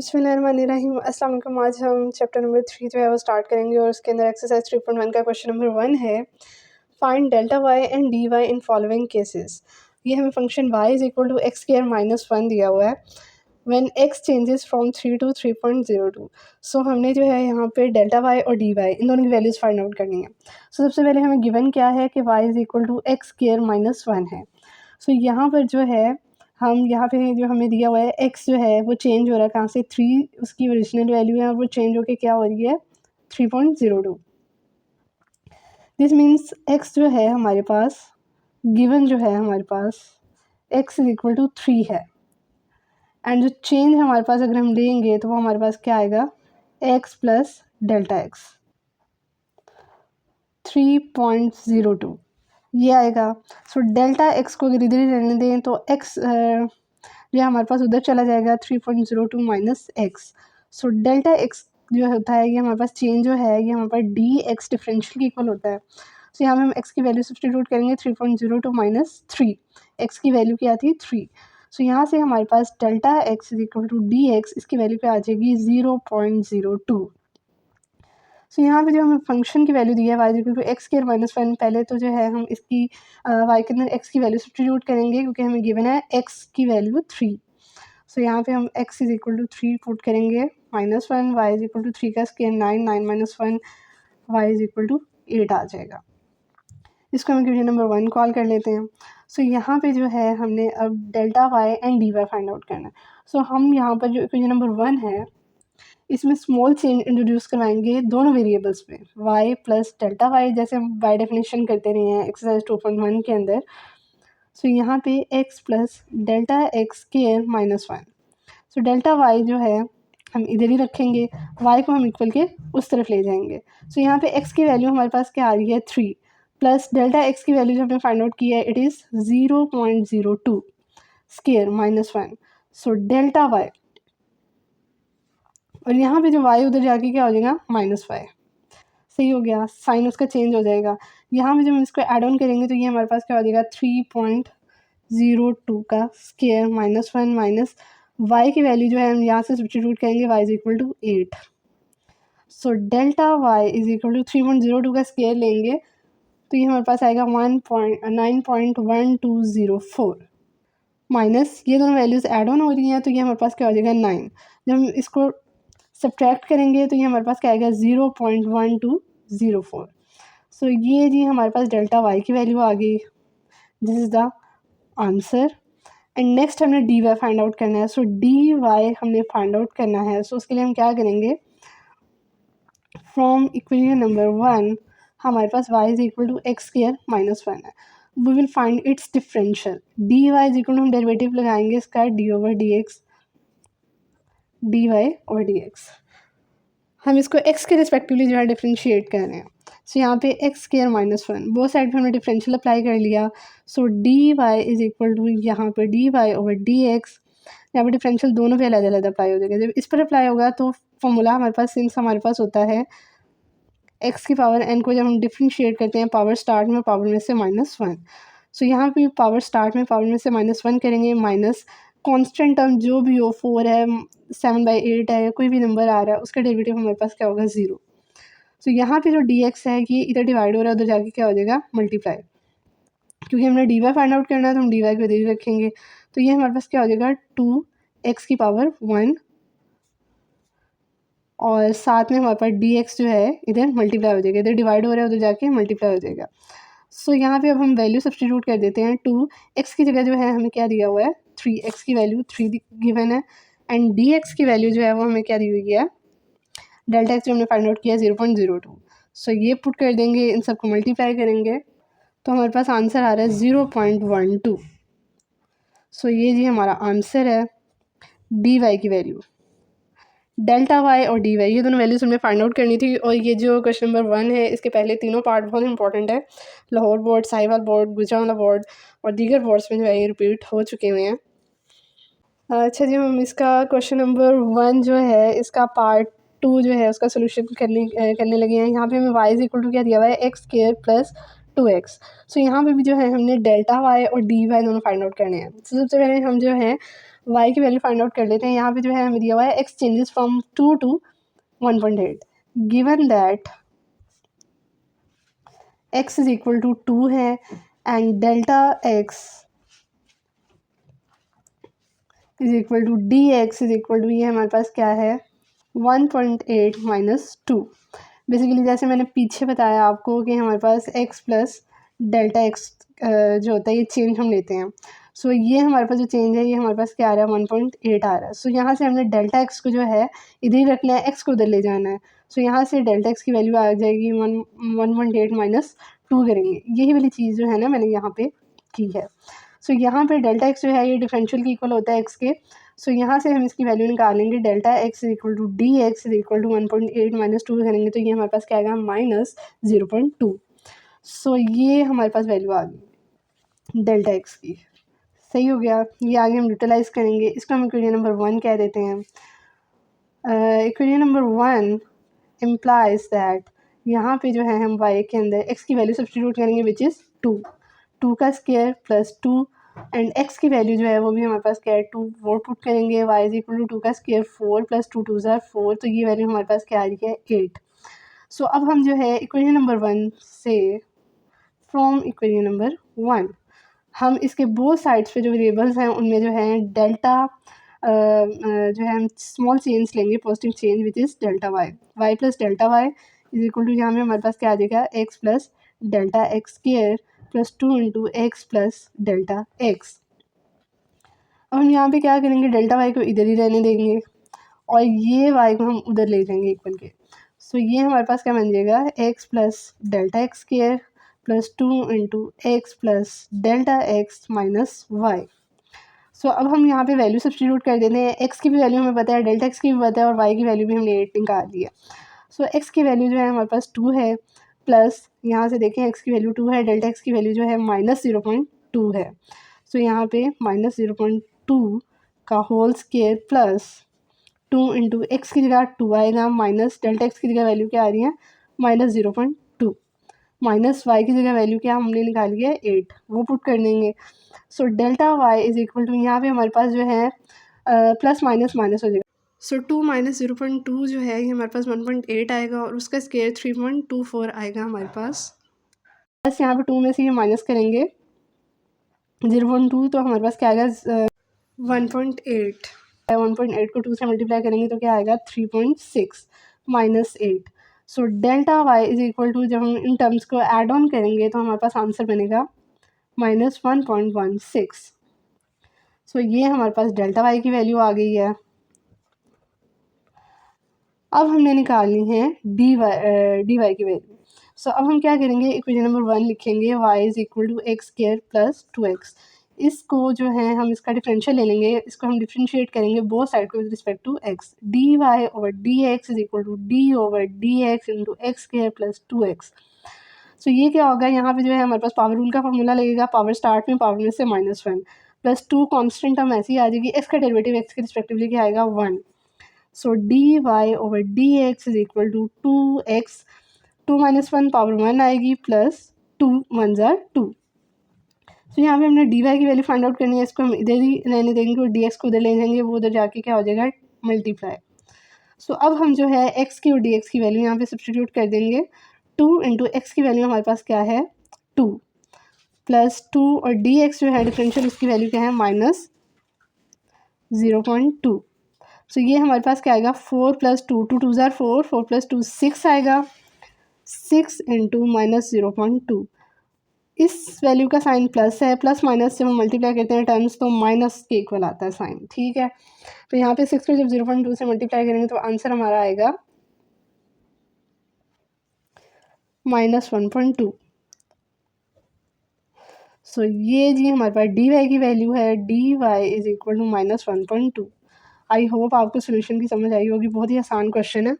बिस्मिल्लाहिर्रहमानिर्रहीम। अस्सलाम वालेकुम। आज हम चैप्टर नंबर 3 जो है वो स्टार्ट करेंगे और उसके अंदर एक्सरसाइज 3.1 का क्वेश्चन नंबर 1 है, find delta y and d y in following cases. ये हमें function y is equal to x square minus 1 दिया हुआ है when x changes from 3 to 3.02। So हमने जो है यहाँ पे डेल्टा वाई और डी वाई इन दोनों की वैल्यूज़ फाइंड आउट करनी है। सो सबसे पहले हमें गिवन क्या है कि y is equal to x square minus 1 है। सो यहाँ पर जो है हम यहाँ पे जो हमें दिया हुआ है x जो है वो चेंज हो रहा है कहाँ से, 3 उसकी ओरिजिनल वैल्यू है और वो चेंज होके क्या हो रही है 3.02। दिस मीन्स x जो है हमारे पास गिवन जो है हमारे पास x इज इक्वल टू 3 है एंड जो चेंज हमारे पास अगर हम लेंगे तो वो हमारे पास क्या आएगा x प्लस डेल्टा x 3.02 ये आएगा। सो डेल्टा x को अगर इधर ही रहने दें तो x जो हमारे पास उधर चला जाएगा 3.02 minus x. So delta x जो होता है ये हमारे पास चेंज जो है ये हमारे पास डी एक्स डिफरेंशियल के इक्वल होता है। सो यहाँ पे हम x की वैल्यू सब्सटीट्यूट करेंगे 3.02 माइनस 3, x की वैल्यू क्या थी 3। सो यहाँ से हमारे पास delta x is equal to d x, इसकी वैल्यू क्या आ जाएगी 0.02। सो यहाँ पे जो हमें फंक्शन की वैल्यू दी है y equal to x square minus 1, पहले तो जो है हम इसकी वाई के अंदर एक्स की वैल्यू सब्सटीट्यूट करेंगे क्योंकि हमें गिवन है एक्स की वैल्यू 3। सो यहाँ पे हम x is equal to 3 put करेंगे minus 1, y is equal to 3 का square 9, 9 minus 1 y is equal to 8 आ जाएगा। इसको हम इक्वेशन नंबर 1 कॉल कर लेते हैं। सो यहाँ पे जो है हमने अब delta y and d y find out करना है। सो हम यहाँ पर जो इक्वेशन नंबर 1 है इसमें स्मॉल चेंज इंट्रोड्यूस करवाएंगे दोनों वेरिएबल्स में, y प्लस डेल्टा वाई, जैसे हम बाय डेफिनेशन करते रहे हैं एक्सरसाइज 2.1 के अंदर। सो यहाँ पे x plus delta x square minus 1। So delta y जो है हम इधर ही रखेंगे, y को हम इक्वल के उस तरफ ले जाएंगे। सो यहाँ पे x की वैल्यू हमारे पास क्या आ रही है 3, प्लस डेल्टा x की वैल्यू जो हमने फाइंड आउट की है it is 0.02 square minus 1। So delta y और यहाँ पे जो y उधर जाके क्या हो जाएगा -5। सही हो गया, साइन उसका चेंज हो जाएगा। यहाँ पे जब हम इसको ऐड ऑन करेंगे तो ये हमारे पास क्या हो जाएगा 3.02 का स्क्वायर माइनस 1 माइनस y की वैल्यू जो है हम यहाँ से सब्सटीट्यूट करेंगे y is equal to 8। So delta y is equal to 3.02 का स्क्वायर लेंगे तो ये हमारे पास आएगा 9.1204 माइनस ये दोनों वैल्यूज़ ऐड ऑन हो रही हैं तो ये हमारे पास क्या हो जाएगा 9। जब हम इसको सब्ट्रैक्ट करेंगे तो ये हमारे पास क्या आएगा 0.1204। सो ये जी हमारे पास डेल्टा वाई की वैल्यू आ गई। This is the answer. And next हमने डी वाई फाइंड आउट करना है। सो डी वाई हमने फाइंड आउट करना है। सो उसके लिए हम क्या करेंगे, फ्रॉम इक्वेशन नंबर 1 हमारे पास y is equal to x square minus 1 है। We will find its differential. D y is equal to हम डेरिवेटिव लगाएंगे इसका d over d x, d y over d x. हम इसको x के respectively जो है डिफ्रेंशिएट कर रहे हैं। सो यहाँ पे x square minus 1 both side पे हमने डिफरेंशियल अप्लाई कर लिया। So d y is equal to यहाँ पर d y over d x, यहाँ पर डिफरेंशियल दोनों पे अलग अलग अप्लाई हो जाएगा। जब इस पर अप्लाई होगा तो फॉर्मूला हमारे पास सिंस हमारे पास होता है x की पावर n को जब हम डिफ्रेंशिएट करते हैं पावर स्टार्ट में पावर में से -1। सो यहाँ पे पावर स्टार्ट में पावर में से -1 करेंगे माइनस कांस्टेंट टर्म जो भी हो 4 है 7/8 है कोई भी नंबर आ रहा है उसका डेरिवेटिव हमारे पास क्या होगा 0। सो यहाँ पे जो dx है ये इधर डिवाइड हो रहा है उधर जाके क्या हो जाएगा मल्टीप्लाई, क्योंकि हमने dy फाइंड आउट करना है तो हम dy को इधर ही रखेंगे। तो ये हमारे पास क्या हो जाएगा 2x की पावर 1 और साथ में हमारे पास dx जो है इधर मल्टीप्लाई हो जाएगा, इधर डिवाइड हो रहा है उधर जाके मल्टीप्लाई हो जाएगा। सो यहाँ पे अब हम वैल्यू सब्सटीट्यूट कर देते हैं। 2x की जगह जो है हमें क्या दिया हुआ है 3x की वैल्यू 3 गिवन है एंड dx की वैल्यू जो है वो हमें क्या दी हुई है डेल्टा x जो हमने फाइंड आउट किया 0.02। सो ये पुट कर देंगे, इन सबको मल्टीप्लाई करेंगे तो हमारे पास आंसर आ रहा है 0.12। सो ये जी हमारा आंसर है डी वाई की वैल्यू। डेल्टा वाई और डी वाई ये दोनों वैल्यूज़ हमें फाइंड आउट करनी थी। और ये जो क्वेश्चन नंबर 1 है इसके पहले तीनों पार्ट बहुत इंपॉर्टेंट है। Lahore board, Sahiwal board, Gujranwala board और दीगर बोर्ड्स में जो है ये रिपीट हो चुके हुए हैं। अच्छा जी, हम इसका क्वेश्चन नंबर 1 जो है इसका पार्ट 2 जो है उसका सोल्यूशन करने लगे हैं। यहाँ पे हमें y इज इक्वल टू क्या दिया हुआ है एक्स स्क्वायर प्लस 2x। सो यहाँ पे भी जो है हमने डेल्टा y और डी वाई दोनों फाइंड आउट करने हैं। सबसे पहले हम जो है y की वैल्यू फाइंड आउट कर लेते हैं। यहाँ पे जो है हमें दिया हुआ है x changes from 2 to 1.8 given that x is equal to 2 है and delta x is equal to d x is equal to, ये हमारे पास क्या है 1.8 माइनस 2। बेसिकली जैसे मैंने पीछे बताया आपको कि हमारे पास x प्लस डेल्टा एक्स जो होता है ये चेंज हम लेते हैं। सो ये हमारे पास जो चेंज है ये हमारे पास क्या आ रहा है 1.8 आ रहा है। सो यहाँ से हमने डेल्टा एक्स को जो है इधर ही रखना है, x को उधर ले जाना है। सो यहाँ से डेल्टा एक्स की वैल्यू आ जाएगी 1.8 माइनस 2 करेंगे। यही वाली चीज़ जो है ना मैंने यहाँ पे की है। सो यहाँ पे डेल्टा एक्स जो है ये डिफरेंशियल के इक्वल होता है एक्स के। सो यहाँ से हम इसकी वैल्यू निकालेंगे, delta x is equal to d x is equal to 1.8 minus 2 करेंगे तो ये हमारे पास क्या आएगा माइनस 0.2। सो ये हमारे पास वैल्यू आ गई डेल्टा एक्स की। सही हो गया। ये आगे हम यूटिलाइज करेंगे, इसको हम इक्वेशन नंबर 1 कह देते हैं। इक्वेशन नंबर 1 इम्प्लाइज दैट यहाँ पे जो है हम y के अंदर x की वैल्यू सब्सटीट्यूट करेंगे विच इज़ 2 का स्क्वायर प्लस 2 एंड x की वैल्यू जो है वो भी हमारे पास क्या है 2 वो पुट करेंगे। y इज इक्वल टू 2 का स्क्वायर 4 प्लस 2 2 ज़ार 4, तो ये वैल्यू हमारे पास क्या आ रही है 8। सो अब हम जो है इक्वेशन नंबर 1 से फ्रॉम इक्वेशन नंबर 1 हम इसके बोथ साइड्स पे जो वेरिएबल्स हैं उनमें जो है डेल्टा जो है हम स्मॉल चेंज लेंगे, positive change which is delta y plus delta y is equal to, यहाँ पे हमारे पास क्या आ जाएगा x plus delta x square plus 2 into x plus delta x. अब हम यहाँ पे क्या करेंगे, डेल्टा वाई को इधर ही रहने देंगे और ये वाई को हम उधर ले जाएंगे इक्वल के। सो ये हमारे पास क्या बन जाएगा x plus delta x square plus 2 into x plus delta x minus y. So अब हम यहाँ पे वैल्यू सब्सटीट्यूट कर देते हैं। एक्स की भी वैल्यू हमें पता है, डेल्टा एक्स की भी पता है और वाई की वैल्यू भी हमने 8 निकाल दी है। सो एक्स की वैल्यू जो है हमारे पास 2 है प्लस यहाँ से देखें एक्स की वैल्यू 2 है, डेल्टा एक्स की वैल्यू जो है माइनस 0.2 है। सो यहाँ पे माइनस 0.2 का whole square plus 2 into x की जगह 2 आएगा माइनस डेल्टा एक्स की जगह वैल्यू क्या आ रही है माइनस 0.2 माइनस वाई की जगह वैल्यू क्या हमने निकाली है 8, वो पुट कर देंगे। So delta y is equal to, यहाँ पे हमारे पास जो है प्लस माइनस माइनस हो जाएगा। सो 2 माइनस 0.2 जो है ये हमारे पास 1.8 आएगा और उसका स्क्वायर 3.24 आएगा हमारे पास। बस यहाँ पे 2 में से ये माइनस करेंगे 0.2 तो हमारे पास क्या आएगा 1.8 को 2 से मल्टीप्लाई करेंगे तो क्या आएगा 3.6 minus 8। So delta y is equal to, जब हम इन टर्म्स को ऐड ऑन करेंगे तो हमारे पास आंसर बनेगा माइनस 1.16। सो ये हमारे पास डेल्टा वाई की वैल्यू आ गई है। अब हमने निकालनी है डी वाई की वैल्यू। सो अब हम क्या करेंगे, इक्वेशन नंबर 1 लिखेंगे y is equal to x square plus 2x। इसको जो है हम इसका डिफरेंशियल ले लेंगे, इसको हम डिफरेंशिएट करेंगे बोथ साइड को with respect to x। D y over d x is equal to d over d x into x square plus 2x। So ये क्या होगा, यहाँ पे जो है हमारे पास पावर रूल का फॉर्मूला लगेगा, पावर स्टार्ट में पावर में से -1 प्लस 2 कॉन्स्टेंट टर्म ऐसी आ जाएगी, एक्स का डेरिवेटिव एक्स के रिस्पेक्टिवली क्या आएगा 1। So d y over d x is equal to 2x, 2 minus 1 power 1 आएगी प्लस 2 1 ज़ार 2। सो यहाँ पे हमने डी वाई की वैल्यू फाइंड आउट करनी है, इसको हम इधर ही रहने देंगे और डी एक्स को उधर ले जाएंगे, वो उधर जाके क्या हो जाएगा मल्टीप्लाई। सो अब हम जो है एक्स की और डी एक्स की वैल्यू यहाँ पे सब्सटीट्यूट कर देंगे। 2 इंटू एक्स की वैल्यू हमारे पास क्या है 2 प्लस 2 और डी एक्स जो है डिफरेंशियल उसकी वैल्यू क्या है माइनस 0.2। सो ये हमारे पास क्या आएगा 4 प्लस 2 2 2 ज़ार 4 4 प्लस 2 6 आएगा, 6 इंटू माइनस 0.2। इस वैल्यू का साइन प्लस है, प्लस माइनस जब हम मल्टीप्लाई करते हैं टर्म्स तो माइनस के इक्वल आता है साइन, ठीक है। तो यहाँ पे 6 को जब 0.2 से मल्टीप्लाई करेंगे तो आंसर हमारा आएगा माइनस 1.2। सो ये जी हमारे पास डी वाई की वैल्यू है, d y is equal to minus 1.2। I hope आपको सोल्यूशन की समझ आई होगी, बहुत ही आसान क्वेश्चन है।